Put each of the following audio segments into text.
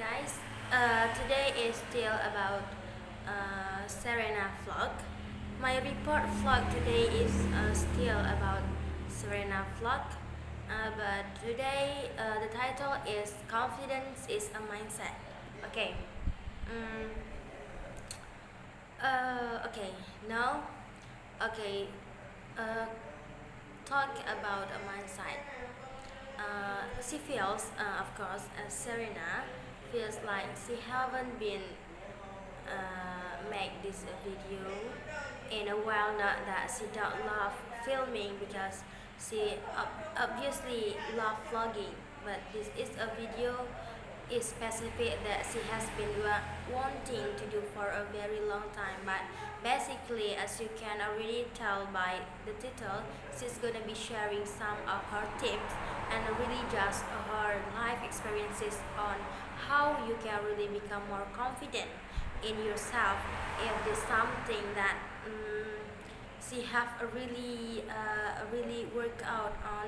guys, today is still about Serena vlog. My report vlog today is still about Serena vlog, but today the title is Confidence is a Mindset. Okay. Mm, okay. Now, okay. Uh, talk about a mindset. She feels, of course, Serena feels like she haven't been make this video in a while. Not that she don't love filming because she obviously love vlogging, but this is a video is specific that she has been wanting to do for a very long time. But basically, as you can already tell by the title, she's gonna be sharing some of her tips and really just her life experiences on how you can really become more confident in yourself if there's something that she have a really work out on.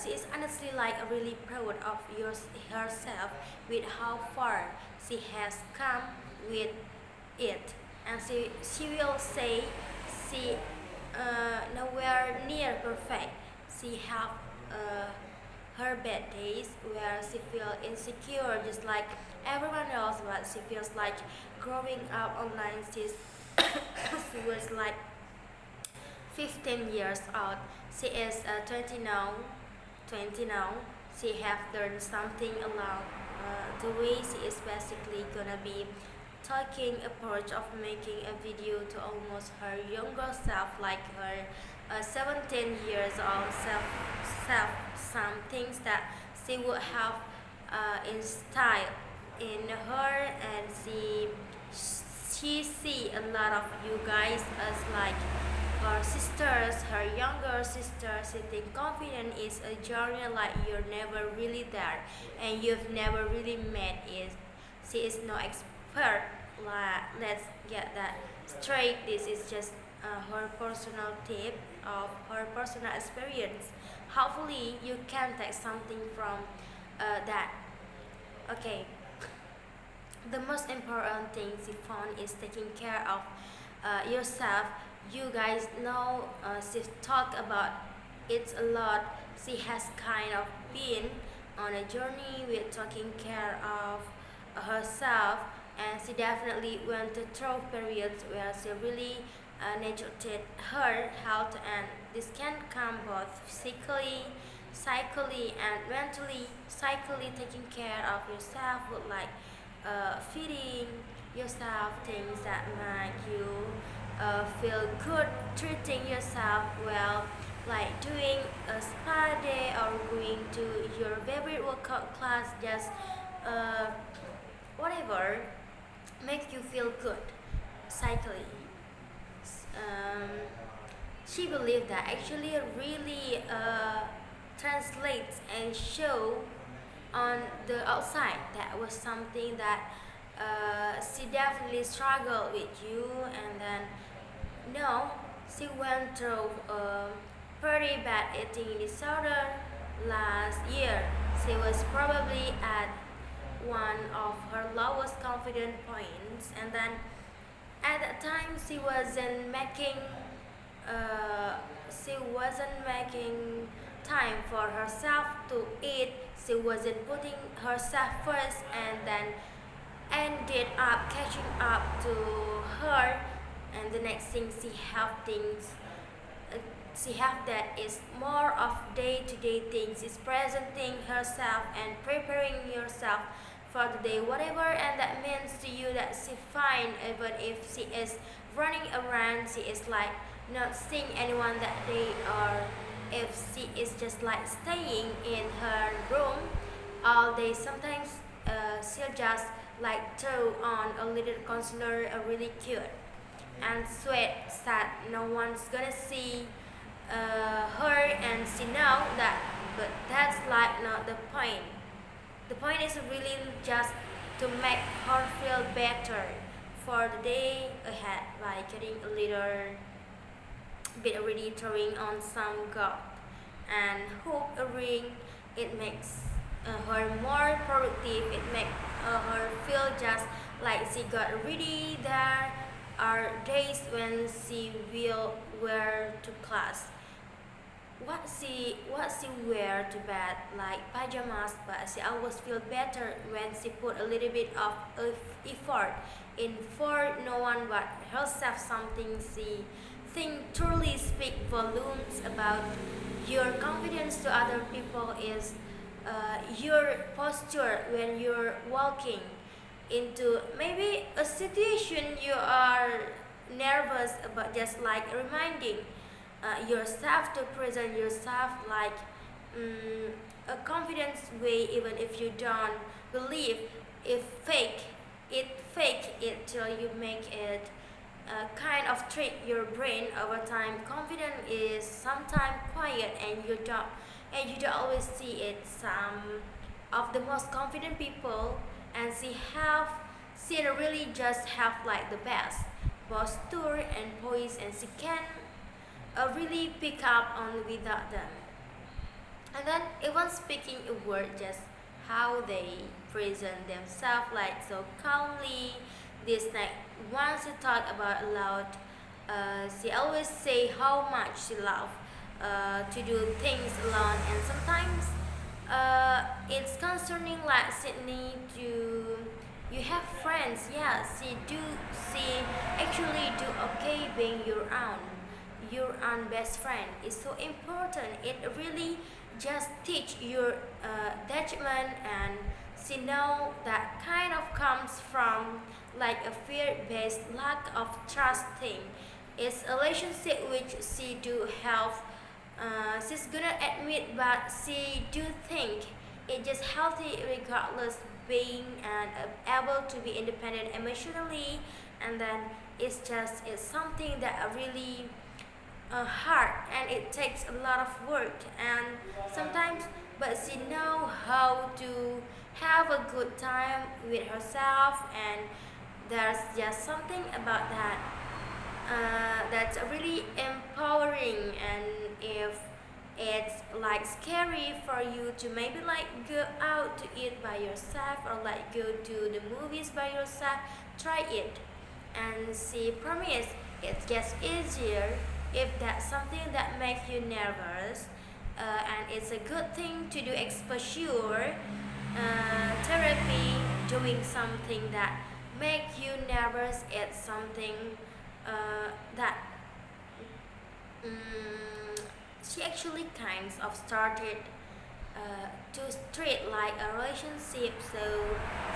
She is honestly like really proud of herself with how far she has come with it, and she will say she nowhere near perfect. She have uh, her bad days where she feel insecure just like everyone else, but she feels like growing up online. She was like 15 years old. She is 20 now. 20 now. She have learned something along the way. She is basically gonna be taking approach of making a video to almost her younger self, like her 17 years old self. Some things that she would have in style in her, and she see a lot of you guys as like her sisters, her younger sisters. She think confidence is a journey like you're never really there and you've never really met it. She is no expert. Let's get that straight. This is just her personal tip of her personal experience. Hopefully, you can take something from that. Okay, the most important thing she found is taking care of yourself. You guys know she talked about it a lot. She has kind of been on a journey with taking care of herself, and she definitely went through periods where she really neglected her health, and this can come both physically, psychically, and mentally. Psychically, taking care of yourself would like feeding yourself things that make you feel good, treating yourself well, like doing a spa day or going to your favorite workout class, just uh, whatever makes you feel good psychically. Um, she believed that actually really translates and show on the outside. That was something that she definitely struggled with you, and then no, she went through a pretty bad eating disorder last year. She was probably at one of her lowest confidence points, and then at that time uh, she wasn't making time for herself to eat. She wasn't putting herself first, and then ended up catching up to her. And the next thing uh, she have that is more of day-to-day things, is presenting herself and preparing yourself for the day, whatever, and that means to you that she fine even if she is running around. She is like not seeing anyone that day, or if she is just like staying in her room all day. Sometimes she'll just like throw on a little concealer, a really cute, and sweat that no one's gonna see her, and she know that. But that's like not the point. The point is really just to make her feel better for the day ahead by getting a little bit already, throwing on some gold and hoop a ring. It makes her more productive. It makes her feel just like she got ready. There are days when she will wear to class what she wear to bed like pajamas, but she always feel better when she put a little bit of effort in for no one but herself. Something she think truly speak volumes about your confidence to other people is your posture when you're walking into maybe a situation you are nervous about, just like reminding yourself to present yourself like mm, a confidence way, even if you don't believe if fake it till you make it kind of trick your brain over time. Confidence is sometimes quiet and you don't always see it. Some of the most confident people and she really just have like the best posture and poise, and she can really pick up on without them. And then even speaking a word, just how they present themselves like so calmly. This like once she talk about aloud, she always say how much she love to do things alone, and sometimes it's concerning like Sydney to you have friends. Yeah, she actually do okay being your own best friend is so important. It really just teach your judgment, and she know that kind of comes from like a fear-based lack of trusting. It's a relationship which she do have. She's gonna admit, but she do think it just healthy regardless being and able to be independent emotionally, and then it's something that really hard and it takes a lot of work and sometimes, but she know how to have a good time with herself, and there's just something about that that's really empowering. And if it's like scary for you to maybe like go out to eat by yourself or like go to the movies by yourself, try it, and she promise it gets easier if that's something that makes you nervous. And it's a good thing to do exposure therapy. Doing something that make you nervous, it's something that she actually kinds of started to treat like a relationship. So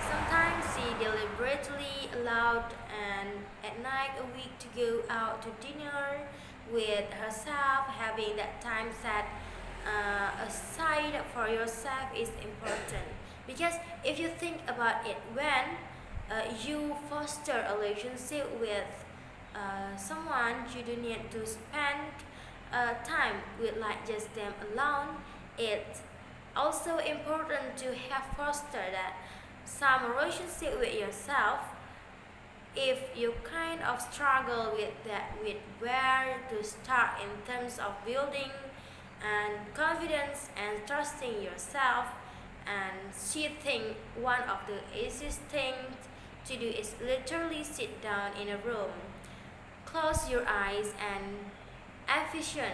sometimes she deliberately allowed and at night a week to go out to dinner with herself. Having that time set aside for yourself is important, because if you think about it, when you foster a relationship with someone, you do need to spend time with like just them alone. It's also important to have foster that some relationship with yourself. If you kind of struggle with that, with where to start in terms of building and confidence and trusting yourself, and she think one of the easiest things to do is literally sit down in a room, close your eyes, and envision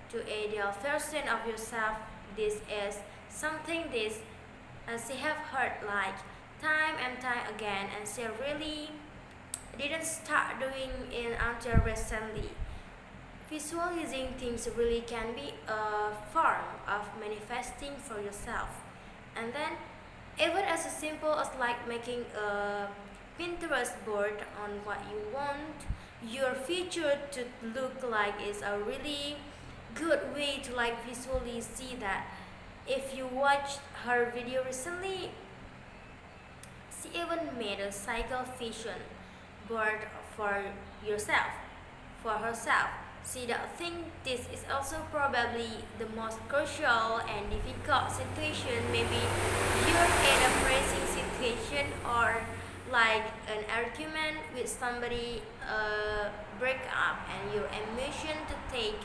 to ideal version of yourself. This is something this she have heard like time and time again, and she really didn't start doing it until recently. Visualizing things really can be a form of manifesting for yourself. And then, even as simple as like making a Pinterest board on what you want your future to look like is a really good way to like visually see that. If you watched her video recently, she even made a cycle vision board for yourself, for herself. She don't think this is also probably the most crucial and difficult situation. Maybe you're in a pressing situation or like an argument with somebody, break up, and your emotion to take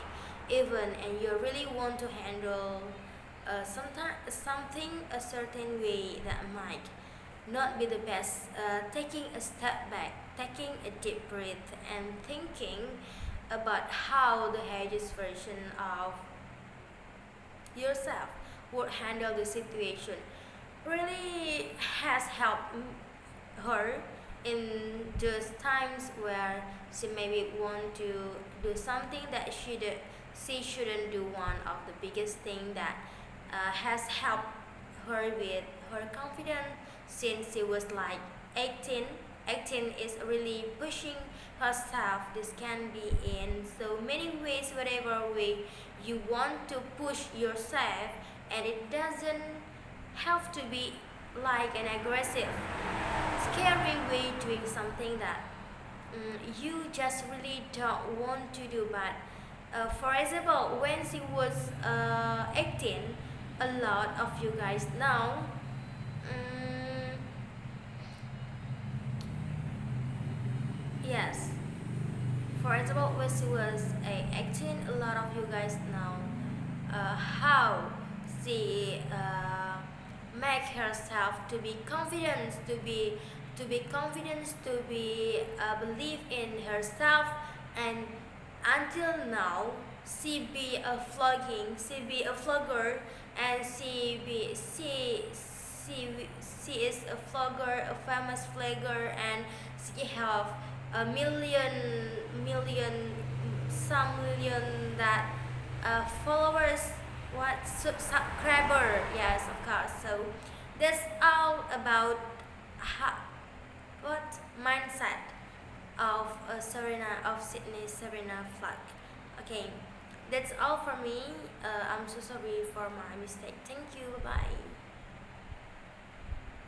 even, and you really want to handle something a certain way that might not be the best. Taking a step back, taking a deep breath, and thinking about how the Hedges version of yourself would handle the situation really has helped her in those times where she maybe want to do something that she shouldn't do. One of the biggest thing that has helped her with her confidence since she was like 18. 18 is really pushing herself. This can be in so many ways, whatever way you want to push yourself, and it doesn't have to be like an aggressive scary way doing something that you just really don't want to do. But for example, when she was 18, a lot of you guys know, mm, yes, for example, when she was 18, a lot of you guys know how she make herself to be confident, to be believe in herself, and until now she be a vlogger, and she is a vlogger, a famous vlogger, and she have a million that followers, what subscriber, yes, of course. So that's all about how, what mindset of Sydney Serena Flack. Okay, that's all for me. I'm so sorry for my mistake. Thank you. Bye bye.